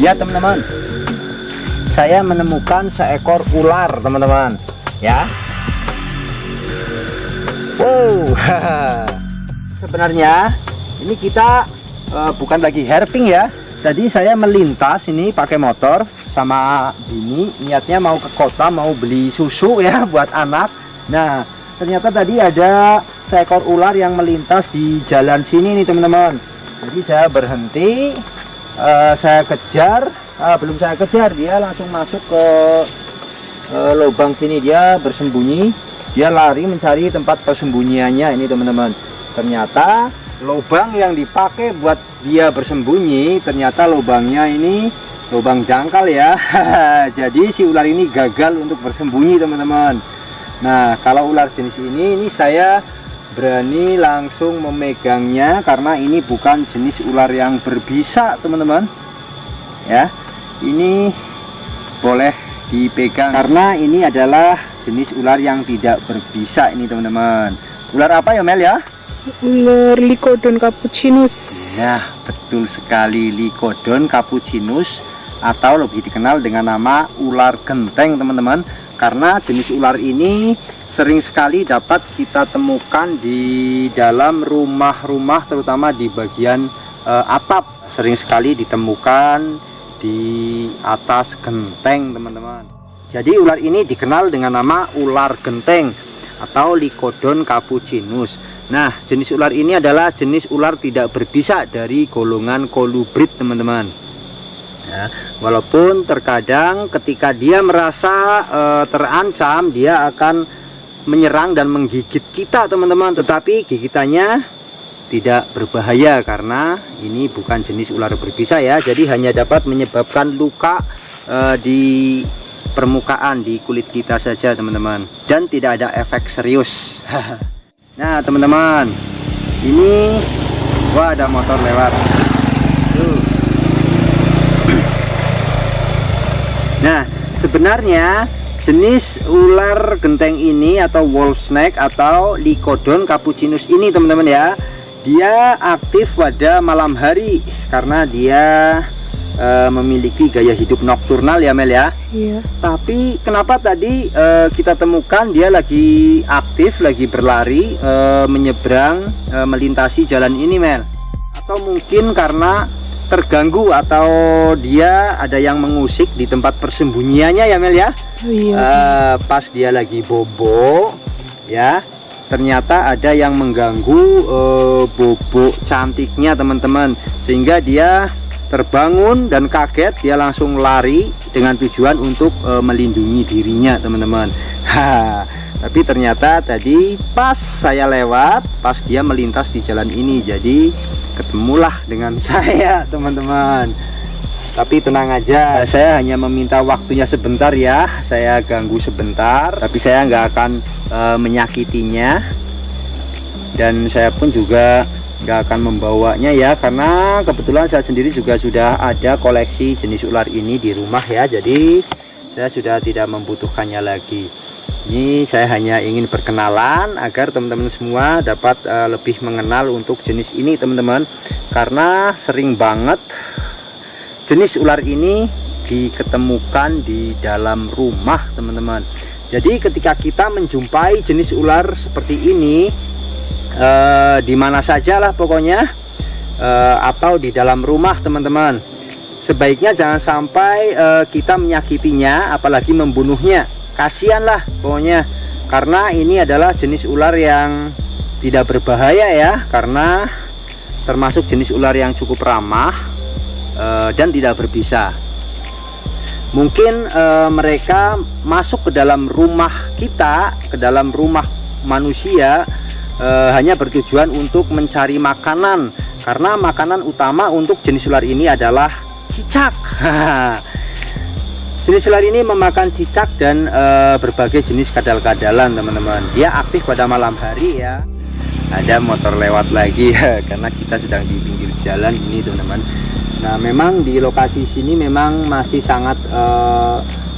Ya teman-teman, saya menemukan seekor ular teman-teman ya. Wow, sebenarnya ini kita bukan lagi herping ya. Tadi saya melintas ini pakai motor sama bini, niatnya mau ke kota, mau beli susu ya buat anak. Nah, ternyata tadi ada seekor ular yang melintas di jalan sini nih teman-teman. Jadi saya berhenti, saya kejar. Belum saya kejar, dia langsung masuk ke lubang sini, dia bersembunyi. Dia lari mencari tempat persembunyiannya ini teman-teman. Ternyata lubang yang dipakai buat dia bersembunyi, ternyata lubangnya ini lubang dangkal ya. Jadi si ular ini gagal untuk bersembunyi teman-teman. Nah, kalau ular jenis ini saya berani langsung memegangnya karena ini bukan jenis ular yang berbisa teman-teman ya. Ini boleh dipegang karena ini adalah jenis ular yang tidak berbisa ini teman-teman. Ular apa ya Mel ya? Ular Lycodon cappucinus. Nah, betul sekali, Lycodon cappucinus atau lebih dikenal dengan nama ular genteng teman-teman. Karena jenis ular ini sering sekali dapat kita temukan di dalam rumah-rumah, terutama di bagian atap. Sering sekali ditemukan di atas genteng teman-teman. Jadi ular ini dikenal dengan nama ular genteng atau Lycodon cappucinus. Nah, jenis ular ini adalah jenis ular tidak berbisa dari golongan colubrid teman-teman ya. Walaupun terkadang ketika dia merasa terancam, dia akan menyerang dan menggigit kita teman-teman, tetapi gigitannya tidak berbahaya karena ini bukan jenis ular berbisa ya. Jadi hanya dapat menyebabkan luka di permukaan, di kulit kita saja teman-teman, dan tidak ada efek serius. Nah teman-teman, ini wah ada motor lewat tuh. Nah, sebenarnya jenis ular genteng ini atau wolf snake atau Lycodon cappucinus ini teman-teman ya, dia aktif pada malam hari karena dia memiliki gaya hidup nokturnal ya Mel ya. Iya. Tapi kenapa tadi kita temukan dia lagi aktif, lagi berlari, menyeberang, melintasi jalan ini Mel? Atau mungkin karena terganggu atau dia ada yang mengusik di tempat persembunyiannya ya Mel ya. Iya. Pas dia lagi bobo ya, ternyata ada yang mengganggu bobo cantiknya teman-teman, sehingga dia terbangun dan kaget, dia langsung lari dengan tujuan untuk melindungi dirinya teman-teman. Tapi ternyata tadi pas saya lewat, pas dia melintas di jalan ini, jadi ketemulah dengan saya teman-teman. Tapi tenang aja, saya hanya meminta waktunya sebentar ya, saya ganggu sebentar, tapi saya nggak akan menyakitinya, dan saya pun juga nggak akan membawanya ya, karena kebetulan saya sendiri juga sudah ada koleksi jenis ular ini di rumah ya. Jadi saya sudah tidak membutuhkannya lagi. Ini saya hanya ingin berkenalan agar teman-teman semua dapat lebih mengenal untuk jenis ini teman-teman, karena sering banget jenis ular ini diketemukan di dalam rumah teman-teman. Jadi ketika kita menjumpai jenis ular seperti ini di mana saja lah pokoknya, atau di dalam rumah teman-teman, sebaiknya jangan sampai kita menyakitinya, apalagi membunuhnya. Kasihan lah pokoknya, karena ini adalah jenis ular yang tidak berbahaya ya, karena termasuk jenis ular yang cukup ramah dan tidak berbisa. Mungkin mereka masuk ke dalam rumah kita, ke dalam rumah manusia, hanya bertujuan untuk mencari makanan, karena makanan utama untuk jenis ular ini adalah cicak. Jenis ular ini memakan cicak dan berbagai jenis kadal-kadalan teman-teman. Dia aktif pada malam hari ya. Ada motor lewat lagi ya, karena kita sedang di pinggir jalan ini teman-teman. Nah, memang di lokasi sini memang masih sangat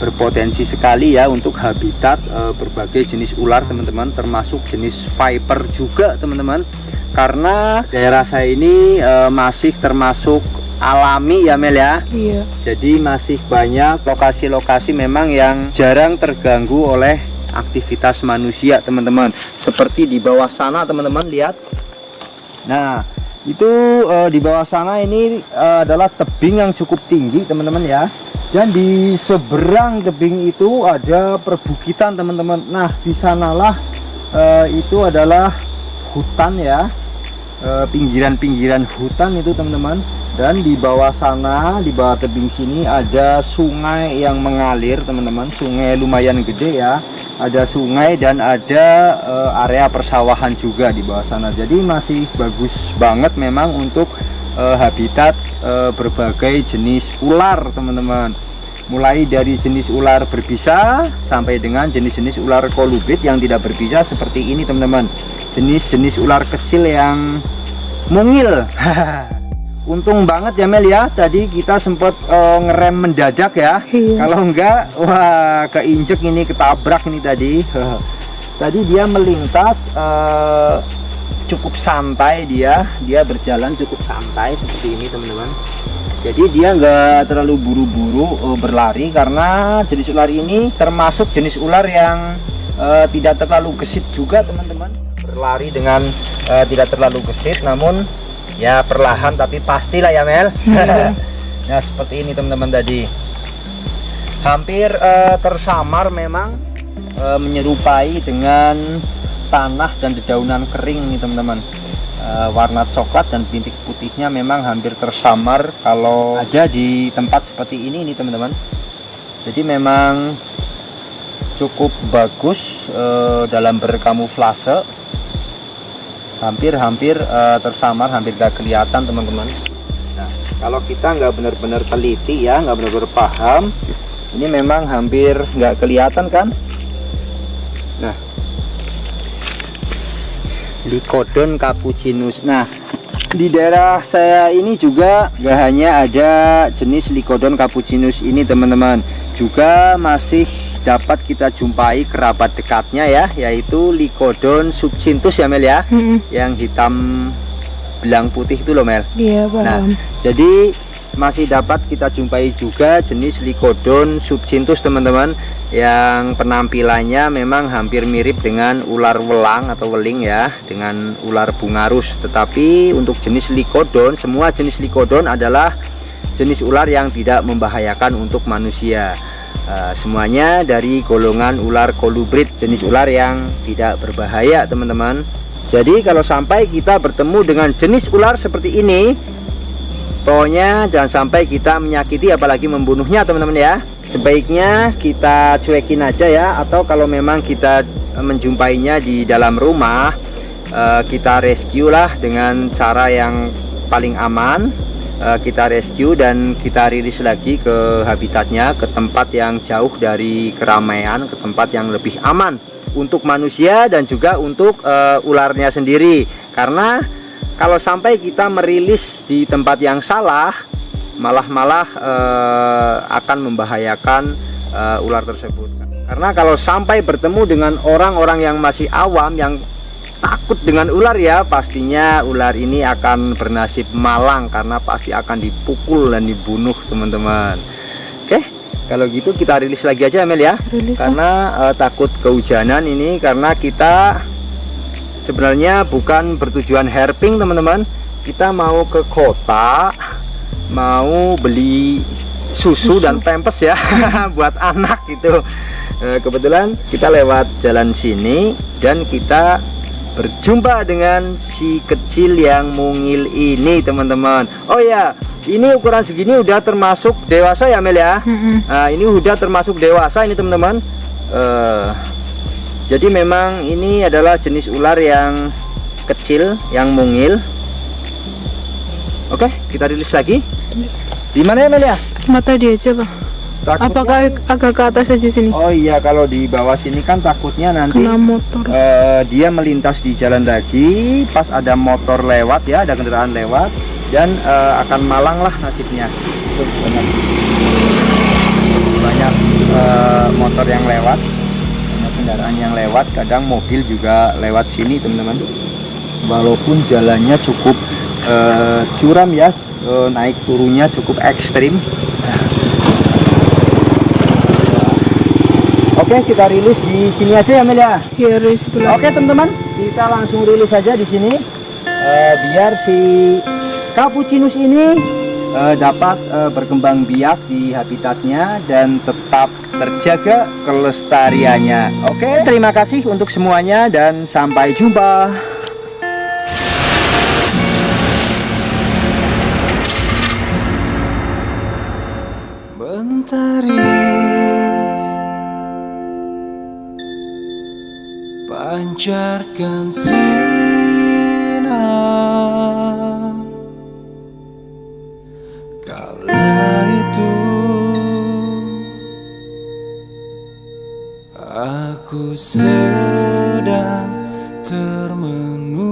berpotensi sekali ya untuk habitat berbagai jenis ular teman-teman, termasuk jenis viper juga teman-teman, karena daerah saya ini masih termasuk alami ya Mel ya. Iya. Jadi masih banyak lokasi-lokasi memang yang jarang terganggu oleh aktivitas manusia teman-teman. Seperti di bawah sana teman-teman lihat. Nah itu di bawah sana ini adalah tebing yang cukup tinggi teman-teman ya. Dan di seberang tebing itu ada perbukitan teman-teman. Nah di sanalah itu adalah hutan ya, pinggiran-pinggiran hutan itu teman-teman. Dan di bawah sana, di bawah tebing sini ada sungai yang mengalir teman-teman. Sungai lumayan gede ya, ada sungai dan ada area persawahan juga di bawah sana. Jadi masih bagus banget memang untuk habitat berbagai jenis ular teman-teman. Mulai dari jenis ular berbisa sampai dengan jenis-jenis ular kolubrid yang tidak berbisa seperti ini teman-teman. Jenis-jenis ular kecil yang mungil. Untung banget ya Mel ya, tadi kita sempat ngerem mendadak ya. Iya. Kalau enggak, wah keinjek ini, ketabrak ini tadi. Tadi dia melintas cukup santai, dia berjalan cukup santai seperti ini teman-teman. Jadi dia enggak terlalu buru-buru berlari, karena jenis ular ini termasuk jenis ular yang tidak terlalu gesit juga teman-teman. Berlari dengan tidak terlalu gesit, namun ya perlahan tapi pastilah ya Mel. Nah seperti ini teman-teman tadi. Hampir tersamar memang, menyerupai dengan tanah dan dedaunan kering nih teman-teman. Warna coklat dan bintik putihnya memang hampir tersamar kalau ada di tempat seperti ini nih teman-teman. Jadi memang cukup bagus dalam berkamuflase. Hampir tersamar, hampir gak kelihatan teman-teman. Nah, kalau kita nggak benar-benar teliti ya, nggak benar-benar paham, ini memang hampir nggak kelihatan kan. Nah, Lycodon capucinus. Nah, di daerah saya ini juga gak hanya ada jenis Lycodon capucinus ini teman-teman, juga masih dapat kita jumpai kerabat dekatnya ya, yaitu Lycodon subcinthus ya Mel ya. Yang hitam belang putih itu loh Mel. Iya paham. Nah jadi masih dapat kita jumpai juga jenis Lycodon subcinthus teman-teman, yang penampilannya memang hampir mirip dengan ular welang atau weling ya, dengan ular bungarus. Tetapi untuk jenis Lycodon, semua jenis Lycodon adalah jenis ular yang tidak membahayakan untuk manusia. Semuanya dari golongan ular kolubrid, jenis ular yang tidak berbahaya teman-teman. Jadi kalau sampai kita bertemu dengan jenis ular seperti ini, pokoknya jangan sampai kita menyakiti apalagi membunuhnya teman-teman ya. Sebaiknya kita cuekin aja ya, atau kalau memang kita menjumpainya di dalam rumah, kita rescue lah dengan cara yang paling aman. Kita rescue dan kita rilis lagi ke habitatnya, ke tempat yang jauh dari keramaian, ke tempat yang lebih aman untuk manusia dan juga untuk ularnya sendiri. Karena kalau sampai kita merilis di tempat yang salah, malah akan membahayakan ular tersebut. Karena kalau sampai bertemu dengan orang-orang yang masih awam, yang takut dengan ular ya, pastinya ular ini akan bernasib malang, karena pasti akan dipukul dan dibunuh teman-teman. Oke, kalau gitu kita rilis lagi aja Mel ya. Rilis, karena takut kehujanan ini, karena kita sebenarnya bukan bertujuan herping teman-teman. Kita mau ke kota, mau beli susu dan pampers ya buat anak gitu. Kebetulan kita lewat jalan sini dan kita berjumpa dengan si kecil yang mungil ini teman-teman. Oh ya, ini ukuran segini udah termasuk dewasa ya Mel ya. Nah, ini udah termasuk dewasa ini teman-teman. Jadi memang ini adalah jenis ular yang kecil, yang mungil. Oke, kita rilis lagi. Di mana ya Mel ya? Mata dia aja bang. Takutnya, apakah agak ke atas aja sini? Oh iya, kalau di bawah sini kan takutnya nanti kena motor. Dia melintas di jalan lagi, pas ada motor lewat ya, ada kendaraan lewat, dan akan malang lah nasibnya. Tuh, banyak motor yang lewat, banyak kendaraan yang lewat, kadang mobil juga lewat sini teman-teman. Walaupun jalannya cukup curam ya, naik turunnya cukup ekstrim. Oke, kita rilis di sini aja ya Mel ya. Iya, rilis itu lagi. Oke teman-teman, kita langsung rilis saja di sini, biar si Cappuccinus ini dapat berkembang biak di habitatnya dan tetap terjaga kelestariannya. Oke, terima kasih untuk semuanya dan sampai jumpa. Mentari pancarkan sinar, kala itu aku sedang termenung.